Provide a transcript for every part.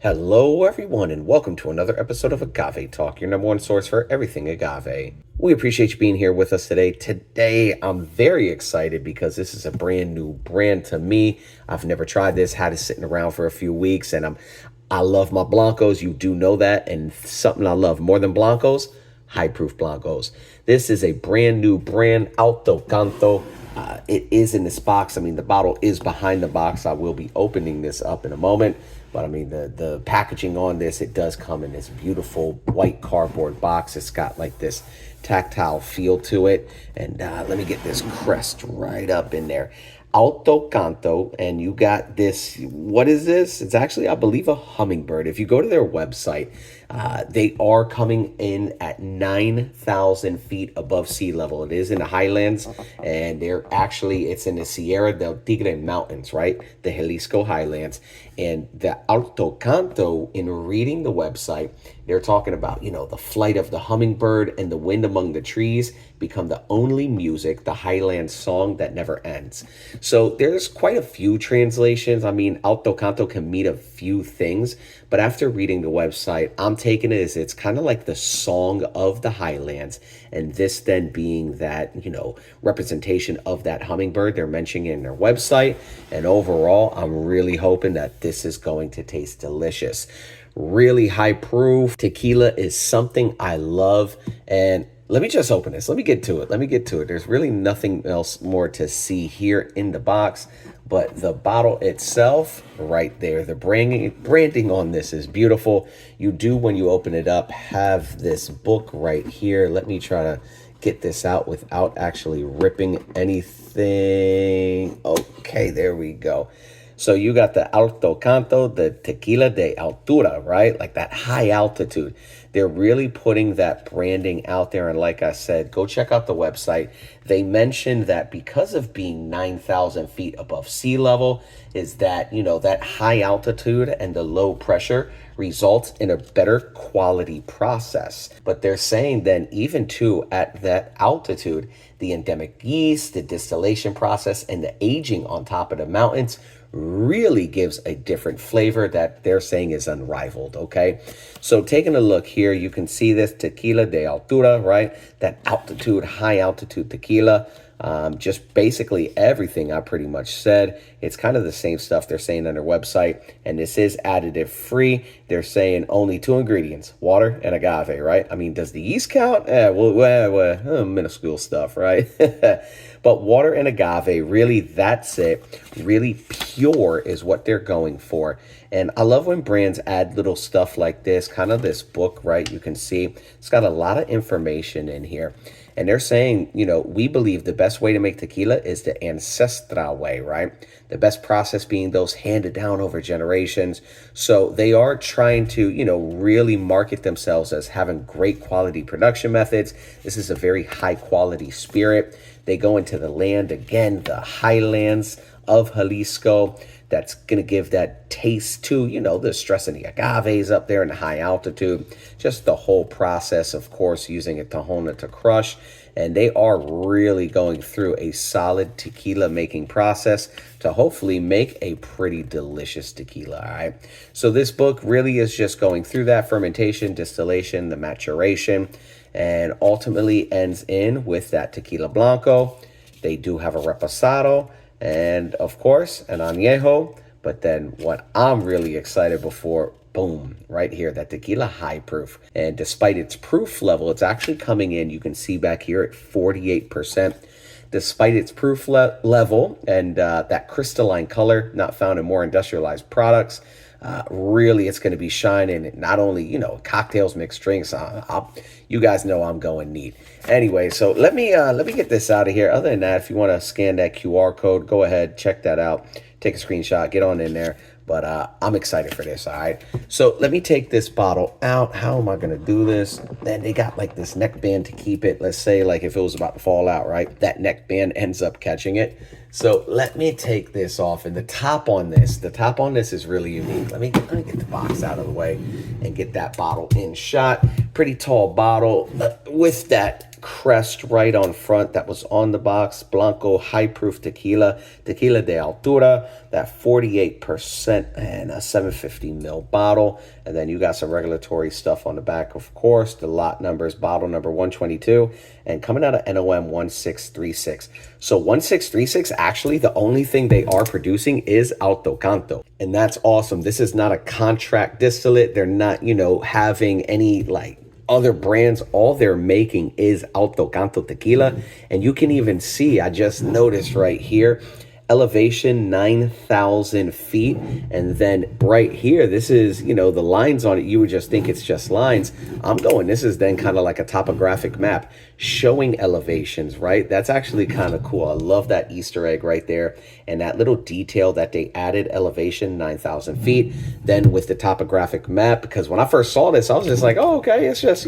Hello, everyone, and welcome to another episode of Agave Talk, your number one source for everything agave. We appreciate you being here with us today. Today, I'm very excited because this is a brand new brand to me. I've never tried this, had it sitting around for a few weeks, and I love my Blancos. You do know that, and something I love more than Blancos, high proof Blancos. This is a brand new brand, Alto Canto. It is in this box. I mean, the bottle is behind the box. I will be opening this up in a moment. But I mean, the packaging on this, it does come in this beautiful white cardboard box. It's got like this tactile feel to it. And let me get this crest right up in there. Alto Canto, and you got this, what is this? It's actually, I believe, a hummingbird. If you go to their website, they are coming in at 9,000 feet above sea level. It is in the highlands, and it's in the Sierra del Tigre Mountains, right? The Jalisco highlands. And the Alto Canto, in reading the website, they're talking about, the flight of the hummingbird and the wind among the trees become the only music, the highland song that never ends. So there's quite a few translations. I mean, Alto Canto can mean a few things, but after reading the website, I'm taking it as it's kind of like the song of the highlands, and this then being that, representation of that hummingbird they're mentioning in their website. And overall, I'm really hoping that this is going to taste delicious. Really high proof. Tequila is something I love, and let me just open this. Let me get to it. There's really nothing else more to see here in the box, but the bottle itself right there, the branding on this is beautiful. You do, when you open it up, have this book right here. Let me try to get this out without actually ripping anything. Okay, there we go. So you got the Alto Canto, the Tequila de Altura, right? Like that high altitude. They're really putting that branding out there. And like I said, go check out the website. They mentioned that because of being 9,000 feet above sea level, is that, that high altitude and the low pressure results in a better quality process. But they're saying then, even too, at that altitude, the endemic yeast, the distillation process, and the aging on top of the mountains really gives a different flavor that they're saying is unrivaled, okay? So taking a look here, you can see this Tequila de Altura, right? That altitude, high altitude tequila. Just basically everything I pretty much said. It's kind of the same stuff they're saying on their website, and this is additive free. They're saying only 2 ingredients, water and agave, right? I mean, does the yeast count? Minuscule stuff, right? But water and agave, really, that's it. Really pure is what they're going for. And I love when brands add little stuff like this, kind of this book, right? You can see it's got a lot of information in here. And they're saying, we believe the best way to make tequila is the ancestral way, right? The best process being those handed down over generations. So they are trying to, really market themselves as having great quality production methods. This is a very high quality spirit. They go into the land, again, the highlands of Jalisco. That's going to give that taste to, the stress in the agaves up there in the high altitude. Just the whole process, of course, using a tahona to crush. And they are really going through a solid tequila making process to hopefully make a pretty delicious tequila, all right? So this book really is just going through that fermentation, distillation, the maturation, and ultimately ends in with that tequila blanco. They do have a reposado, and of course, an añejo. But then what I'm really excited before, boom, right here, that tequila high proof. And despite its proof level, it's actually coming in, you can see back here at 48%. Despite its proof level and that crystalline color not found in more industrialized products, really it's going to be shining. Not only, cocktails, mixed drinks. You guys know I'm going neat. Anyway, so let me get this out of here. Other than that, if you want to scan that QR code, go ahead, check that out. Take a screenshot, get on in there. But I'm excited for this, all right? So let me take this bottle out. How am I going to do this? Then they got like this neckband to keep it. Let's say like if it was about to fall out, right? That neckband ends up catching it. So let me take this off. And the top on this is really unique. Let me get the box out of the way and get that bottle in shot. Pretty tall bottle with that crest right on front that was on the box. Blanco high proof tequila, tequila de altura, that 48% and a 750 ml bottle. And then you got some regulatory stuff on the back, of course. The lot numbers, bottle number 122, and coming out of NOM 1636. So 1636, actually, the only thing they are producing is Alto Canto. And that's awesome. This is not a contract distillate. They're not, having any like other brands. All they're making is Alto Canto tequila. And you can even see, I just noticed right here, elevation 9,000 feet. And then right here, this is, the lines on it, you would just think it's just lines. This is then kind of like a topographic map showing elevations, right? That's actually kind of cool. I love that Easter egg right there. And that little detail that they added, elevation 9,000 feet, then with the topographic map, because when I first saw this, I was just like, oh, okay, it's just,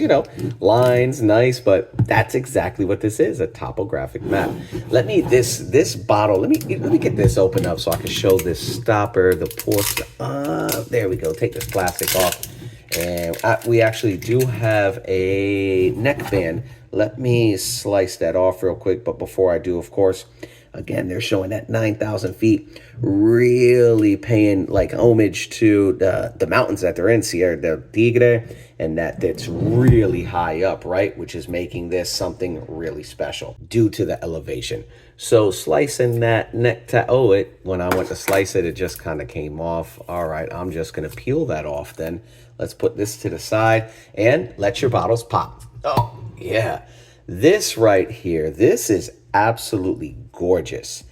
lines, nice, but that's exactly what this is, a topographic map. Let me, this bottle, let me get this open up so I can show this stopper, the pour, there we go, take this plastic off. And we actually do have a neck band. Let me slice that off real quick. But before I do, of course, again, they're showing that 9,000 feet, really paying like homage to the mountains that they're in, Sierra del Tigre, and that's really high up, right? Which is making this something really special due to the elevation. So slicing that neck when I went to slice it, it just kind of came off. All right, I'm just going to peel that off then. Let's put this to the side and let your bottles pop. Oh, yeah. This right here, this is absolutely gorgeous.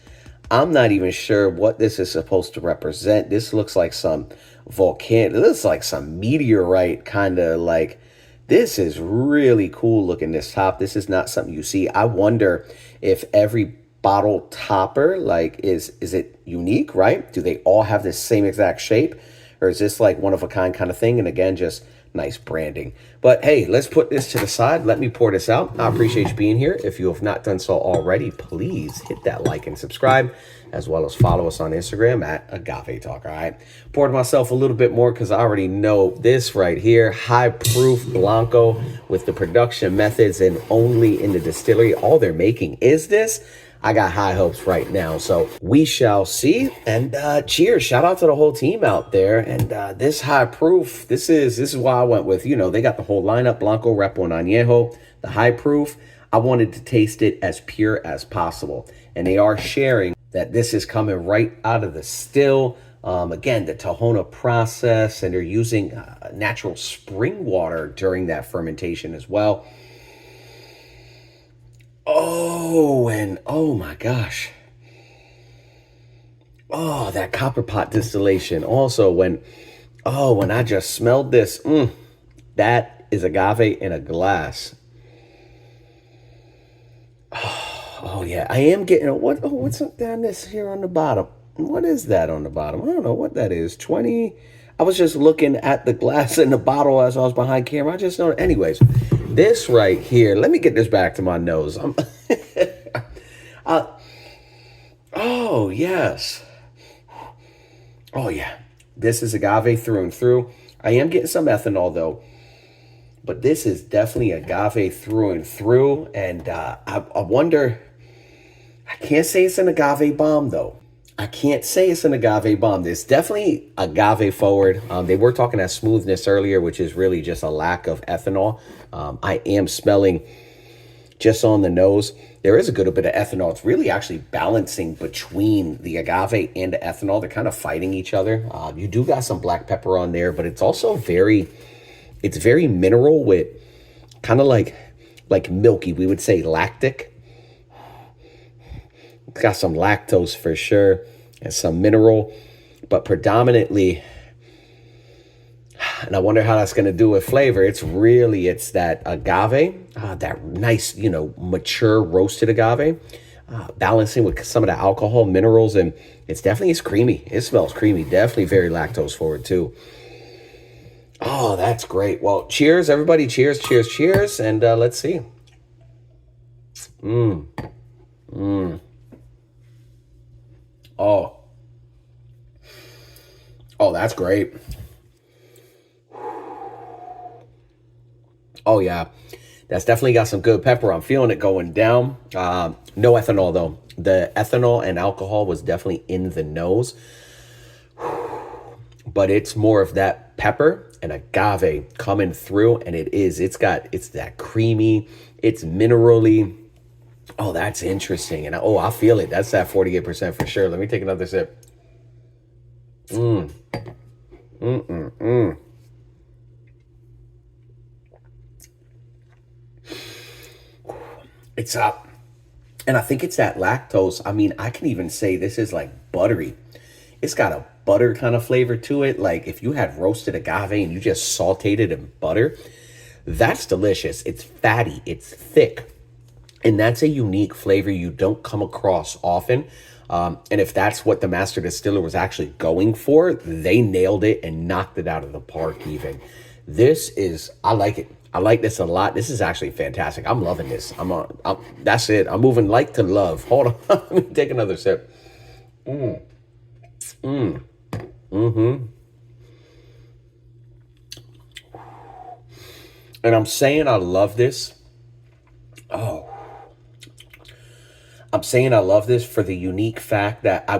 I'm not even sure what this is supposed to represent. This looks like some volcano. This looks like some meteorite kind of like. This is really cool looking, this top. This is not something you see. I wonder if every bottle topper, like, is it unique, right? Do they all have the same exact shape? Or is this like one of a kind of thing? And again, just nice branding. But hey, let's put this to the side. Let me pour this out. I appreciate you being here. If you have not done so already, please hit that like and subscribe, as well as follow us on Instagram at Agave Talk. All right. Poured myself a little bit more because I already know this right here, high proof Blanco with the production methods and only in the distillery. All they're making is this. I got high hopes right now, so we shall see. And cheers! Shout out to the whole team out there. And this high proof, this is why I went with. They got the whole lineup: Blanco, Repo, and Añejo. The high proof, I wanted to taste it as pure as possible, and they are sharing that this is coming right out of the still. Again, the Tahona process, and they're using natural spring water during that fermentation as well. Oh, and oh my gosh. Oh, that copper pot distillation. Also, when I just smelled this, that is agave in a glass. Oh yeah, I am getting what's down this here on the bottom? What is that on the bottom? I don't know what that is. 20. I was just looking at the glass and the bottle as I was behind camera. I just know. Anyways, this right here. Let me get this back to my nose. Oh yes. Oh yeah. This is agave through and through. I am getting some ethanol though, but this is definitely agave through and through. And I wonder. I can't say it's an agave bomb though. I can't say it's an agave bomb. It's definitely agave forward. They were talking that smoothness earlier, which is really just a lack of ethanol. I am smelling just on the nose. There is a good bit of ethanol. It's really actually balancing between the agave and the ethanol. They're kind of fighting each other. You do got some black pepper on there, but it's also very mineral with kind of like milky. We would say lactic. It's got some lactose for sure and some mineral, but predominantly, and I wonder how that's going to do with flavor. It's that agave, that nice, mature roasted agave, balancing with some of the alcohol, minerals, and it's creamy. It smells creamy. Definitely very lactose forward too. Oh, that's great. Well, cheers, everybody. Cheers, cheers, cheers. And let's see. Oh, that's great. Oh, yeah. That's definitely got some good pepper. I'm feeling it going down. No ethanol though. The ethanol and alcohol was definitely in the nose, but it's more of that pepper and agave coming through, and it's that creamy, it's minerally. Oh, that's interesting. And I feel it. That's that 48% for sure. Let me take another sip. Mm. Mm-mm-mm. It's up. And I think it's that lactose. I mean, I can even say this is like buttery. It's got a butter kind of flavor to it. Like if you had roasted agave and you just sauteed it in butter, that's delicious. It's fatty, it's thick. And that's a unique flavor you don't come across often. And if that's what the master distiller was actually going for, they nailed it and knocked it out of the park even. I like it. I like this a lot. This is actually fantastic. I'm loving this. That's it. I'm moving like to love. Hold on. Let me take another sip. Mm. Mm. Mm-hmm. And I'm saying I love this. Oh, I'm saying I love this for the unique fact that I'll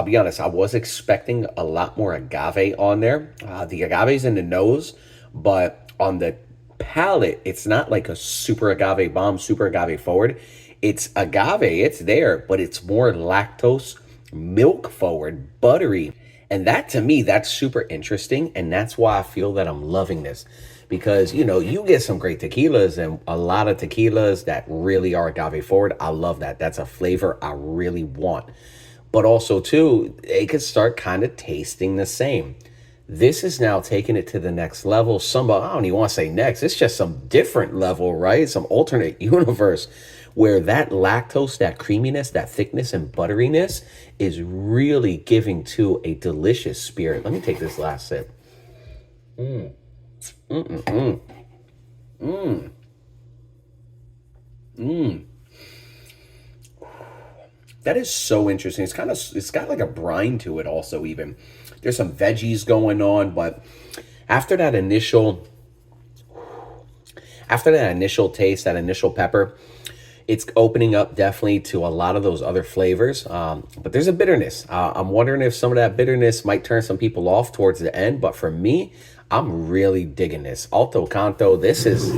be honest, I was expecting a lot more agave on there. The agave's in the nose, but on the palate, it's not like a super agave bomb, super agave forward. It's agave, it's there, but it's more lactose, milk forward, buttery. And that to me, that's super interesting. And that's why I feel that I'm loving this. Because, you get some great tequilas and a lot of tequilas that really are agave forward. I love that. That's a flavor I really want. But also, too, it could start kind of tasting the same. This is now taking it to the next level. I don't even want to say next. It's just some different level, right? Some alternate universe where that lactose, that creaminess, that thickness and butteriness is really giving to a delicious spirit. Let me take this last sip. Mm. Mm-mm-mm. Mm. Mm. That is so interesting. It's got like a brine to it also even. There's some veggies going on, but after that initial taste, that initial pepper, it's opening up definitely to a lot of those other flavors. But there's a bitterness. I'm wondering if some of that bitterness might turn some people off towards the end. But for me, I'm really digging this Alto Canto. This is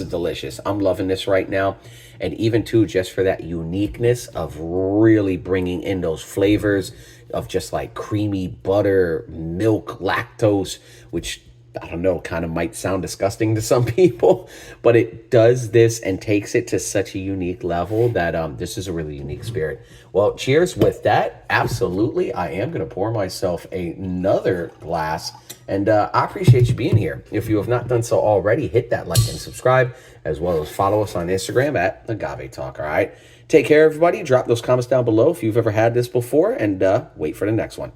delicious. I'm loving this right now, and even too just for that uniqueness of really bringing in those flavors of just like creamy butter, milk, lactose, which I don't know, kind of might sound disgusting to some people, but it does this and takes it to such a unique level that this is a really unique spirit. Well, cheers with that. Absolutely. I am going to pour myself another glass, and I appreciate you being here. If you have not done so already, hit that like and subscribe, as well as follow us on Instagram at Agave Talk. All right. Take care, everybody. Drop those comments down below if you've ever had this before, and wait for the next one.